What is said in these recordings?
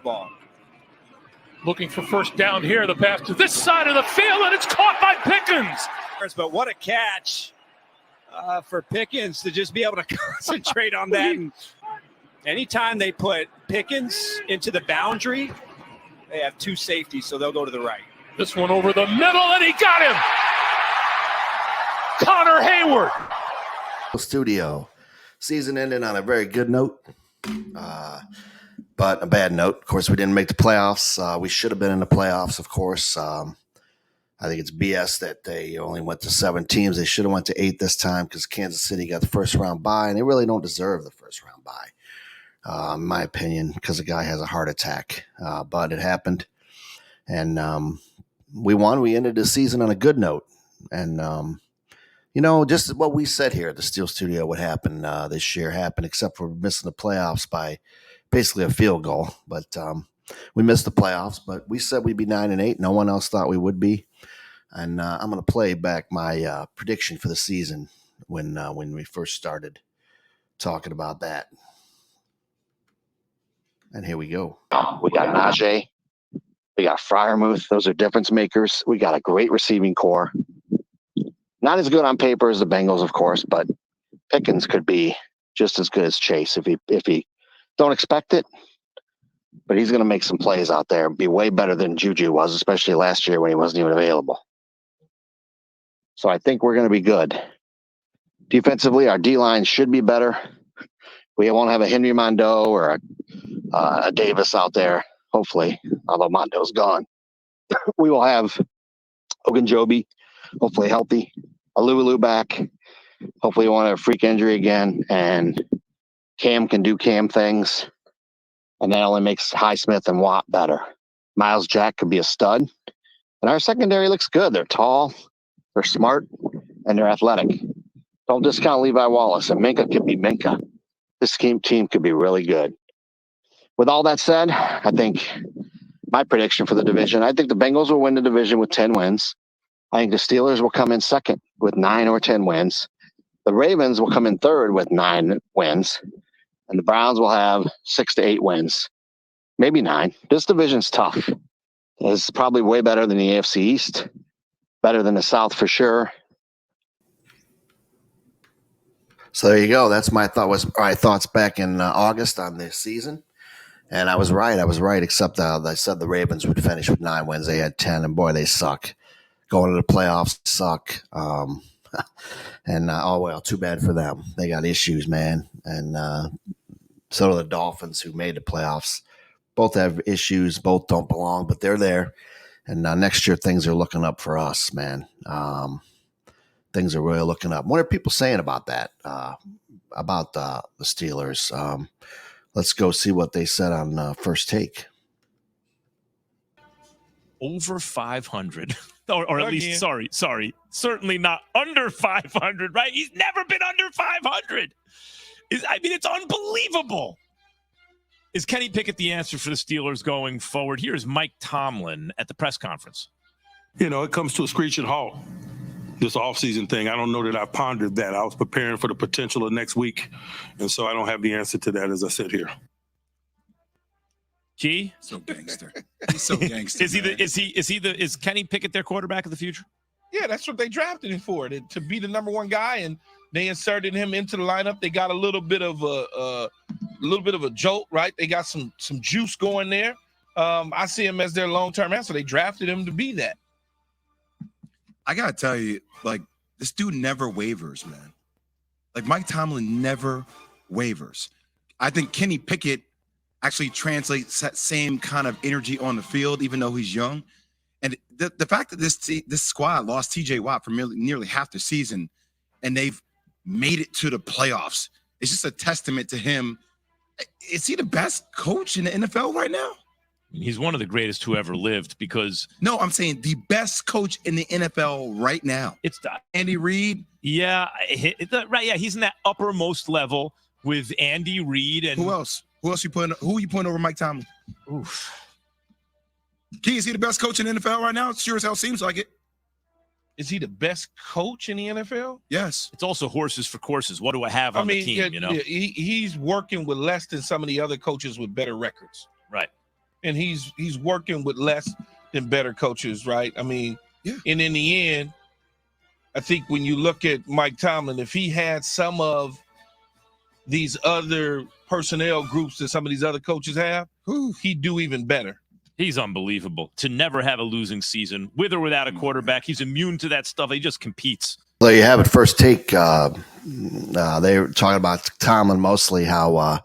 football. Looking for first down here. The pass to this side of the field, and it's caught by Pickens. But what a catch for Pickens to just be able to concentrate on that. And anytime they put Pickens into the boundary, they have two safeties, so they'll go to the right. This one over the middle, and he got him. Connor Hayward. Studio. Season ended on a very good note, but a bad note. Of course, we didn't make the playoffs. We should have been in the playoffs, of course. I think it's BS that they only went to 7 teams. They should have went to 8 this time because Kansas City got the first round bye, and they really don't deserve the first round bye, in my opinion, because the guy has a heart attack. But it happened, and we won. We ended the season on a good note, and just what we said here at the Steel Studio would happen this year happened, except for missing the playoffs by basically a field goal. But we missed the playoffs, but we said we'd be 9-8. No one else thought we would be. And I'm going to play back my prediction for the season when we first started talking about that. And here we go. We got Najee. We got Freiermuth. Those are difference makers. We got a great receiving core. Not as good on paper as the Bengals, of course, but Pickens could be just as good as Chase if he don't expect it. But he's going to make some plays out there and be way better than Juju was, especially last year when he wasn't even available. So I think we're going to be good. Defensively, our D-line should be better. We won't have a Henry Mondeau or a Davis out there, hopefully, although Mondeau's gone. We will have Ogunjobi, hopefully healthy. Alualu back. Hopefully he won't have a freak injury again. And Cam can do Cam things. And that only makes Highsmith and Watt better. Miles Jack could be a stud. And our secondary looks good. They're tall, they're smart, and they're athletic. Don't discount Levi Wallace. And Minka could be Minka. This team could be really good. With all that said, I think my prediction for the division, I think the Bengals will win the division with 10 wins. I think the Steelers will come in second with 9 or 10 wins. The Ravens will come in third with 9 wins. And the Browns will have 6 to 8 wins. Maybe 9. This division's tough. It's probably way better than the AFC East. Better than the South for sure. So there you go. That's my thoughts back in August on this season. And I was right, except I said the Ravens would finish with 9 wins. They had 10, and boy, they suck. Going to the playoffs suck. Too bad for them. They got issues, man. And so do the Dolphins, who made the playoffs. Both have issues. Both don't belong, but they're there. And next year, things are looking up for us, man. Things are really looking up. What are people saying about that, about the Steelers? Let's go see what they said on First Take. Over 500. Or at least, sorry. Certainly not under 500, right? He's never been under 500. It's unbelievable. Is Kenny Pickett the answer for the Steelers going forward? Here's Mike Tomlin at the press conference. It comes to a screeching halt, this offseason thing. I don't know that I pondered that. I was preparing for the potential of next week, and so I don't have the answer to that as I sit here. G? So gangster. He's so gangster. Is Kenny Pickett their quarterback of the future? Yeah, that's what they drafted him for, to be the number 1 guy, and they inserted him into the lineup. They got a little bit of a jolt, right? They got some juice going there. I see him as their long-term answer. They drafted him to be that. I gotta tell you, this dude never wavers, man. Mike Tomlin never wavers. I think Kenny Pickett actually translates that same kind of energy on the field, even though he's young. And the fact that this squad lost TJ Watt for nearly half the season, and they've made it to the playoffs, it's just a testament to him. Is he the best coach in the NFL right now? He's one of the greatest who ever lived because... No, I'm saying the best coach in the NFL right now. It's Andy Reid. Yeah, right. Yeah, he's in that uppermost level with Andy Reid. And who else? Who are you putting over Mike Tomlin? Oof. Key, is he the best coach in the NFL right now? It sure as hell seems like it. Is he the best coach in the NFL? Yes. It's also horses for courses. What do I have on the team? He's working with less than some of the other coaches with better records. Right. and he's working with less than better coaches, right? I mean, Yeah. And in the end, I think when you look at Mike Tomlin, if he had some of these other personnel groups that some of these other coaches have, he'd do even better. He's unbelievable. To never have a losing season, with or without a quarterback, he's immune to that stuff. He just competes. There you have it. First take. They were talking about Tomlin mostly, how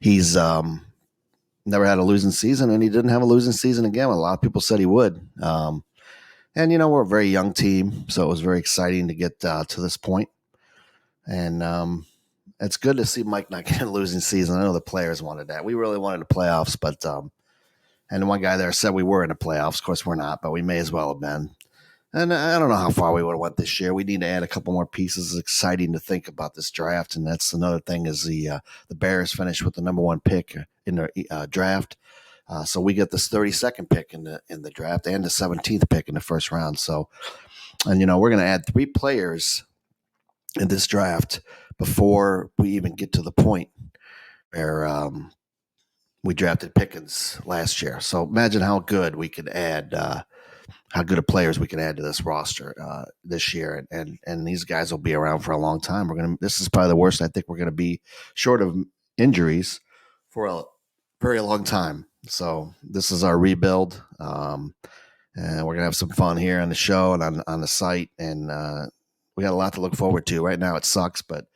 he's never had a losing season, and he didn't have a losing season again. A lot of people said he would. And, you know, we're a very young team, so it was very exciting to get to this point. And it's good to see Mike not get a losing season. I know the players wanted that. We really wanted the playoffs, but and one guy there said we were in the playoffs. Of course, we're not, but we may as well have been. And I don't know how far we would have went this year. We need to add a couple more pieces. It's exciting to think about this draft, and that's another thing is the Bears finished with the number 1 pick in their draft. So we get this 32nd pick in the draft and the 17th pick in the first round. So, and, you know, we're going to add 3 players in this draft before we even get to the point where we drafted Pickens last year. So imagine how good we could add, how good of players we can add to this roster this year. And these guys will be around for a long time. This is probably the worst I think we're going to be, short of injuries, for a very long time. So this is our rebuild. And we're going to have some fun here on the show and on the site. And we got a lot to look forward to. Right now it sucks, but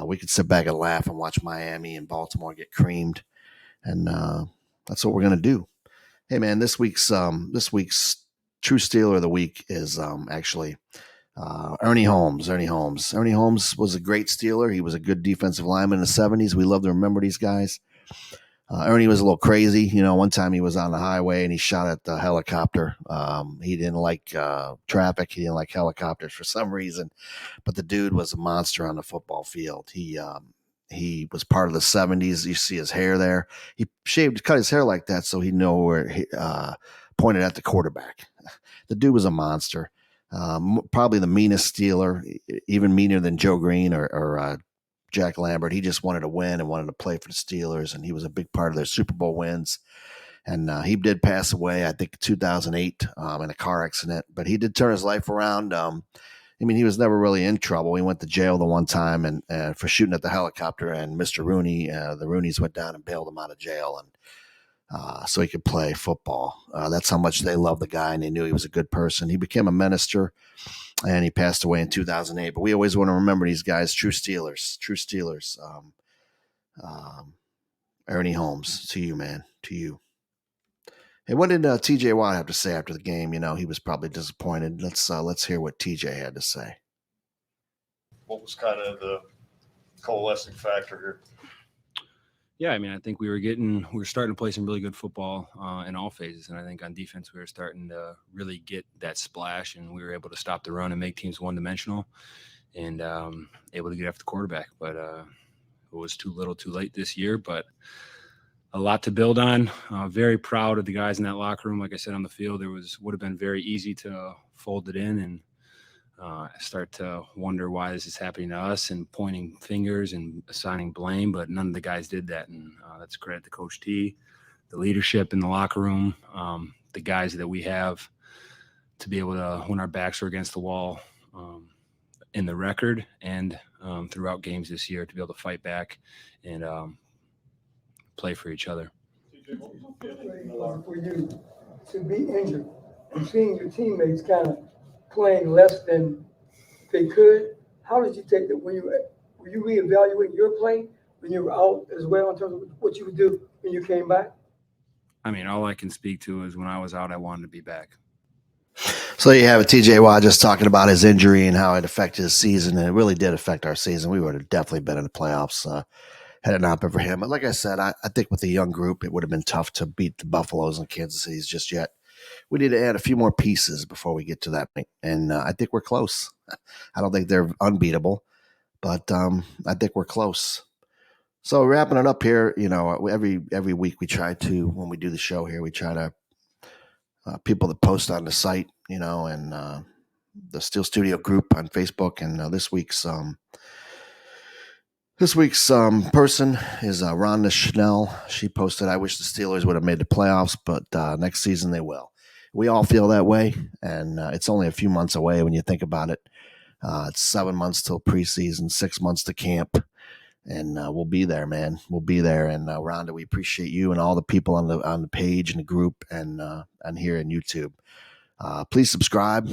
we could sit back and laugh and watch Miami and Baltimore get creamed. And that's what we're going to do. Hey man, this week's True Steeler of the Week is actually Ernie Holmes. Ernie Holmes was a great Steeler. He was a good defensive lineman in the 70s. We love to remember these guys. Ernie was a little crazy. You know, one time he was on the highway and he shot at the helicopter. He didn't like traffic. He didn't like helicopters for some reason. But the dude was a monster on the football field. He was part of the 70s. You see his hair there. He cut his hair like that so he'd know where he pointed at the quarterback. The dude was a monster. Probably the meanest Steeler, even meaner than Joe Green or Jack Lambert. He just wanted to win and wanted to play for the Steelers, and he was a big part of their Super Bowl wins. And he did pass away, I think, 2008 in a car accident. But he did turn his life around. I mean, he was never really in trouble. He went to jail the one time and for shooting at the helicopter, and Mr. Rooney, the Rooneys went down and bailed him out of jail, and so he could play football. That's how much they loved the guy, and they knew he was a good person. He became a minister, and he passed away in 2008. But we always want to remember these guys, true Steelers. Ernie Holmes, to you, man, to you. Hey, what did T.J. Watt have to say after the game? You know, he was probably disappointed. Let's hear what T.J. had to say. What was kind of the coalescing factor here? Yeah, I mean, I think we were starting to play some really good football in all phases. And I think on defense, we were starting to really get that splash, and we were able to stop the run and make teams one-dimensional and able to get after the quarterback. But it was too little too late this year, but a lot to build on. Very proud of the guys in that locker room. Like I said, on the field, would have been very easy to fold it in and start to wonder why this is happening to us and pointing fingers and assigning blame, but none of the guys did that. And that's credit to Coach T, the leadership in the locker room, the guys that we have to be able to, when our backs are against the wall in the record and throughout games this year, to be able to fight back and play for each other. For you to be injured and seeing your teammates kind of playing less than they could, how did you take that? Were you reevaluating your play when you were out as well in terms of what you would do when you came back? I mean, all I can speak to is when I was out, I wanted to be back. So you have T.J. Watt just talking about his injury and how it affected his season, and it really did affect our season. We would have definitely been in the playoffs had it not been for him. But like I said, I think with a young group, it would have been tough to beat the Buffaloes and Kansas City's just yet. We need to add a few more pieces before we get to that point, and I think we're close. I don't think they're unbeatable, but I think we're close. So wrapping it up here, you know, every week we try to, when we do the show here, we try to people that post on the site, you know, and the Steel Studio group on Facebook. And this week's This week's person is Rhonda Schnell. She posted, "I wish the Steelers would have made the playoffs, but next season they will." We all feel that way, and it's only a few months away when you think about it. It's 7 months till preseason, 6 months to camp, and we'll be there, man. We'll be there. And Rhonda, we appreciate you and all the people on the page and the group and here in YouTube. Please subscribe.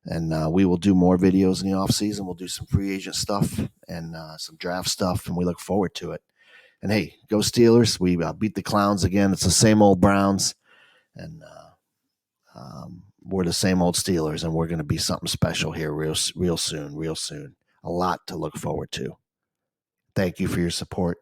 And we will do more videos in the off season. We'll do some free agent stuff and some draft stuff, and we look forward to it. And hey, go Steelers! We beat the Clowns again. It's the same old Browns, and we're the same old Steelers, and we're going to be something special here real soon. A lot to look forward to. Thank you for your support.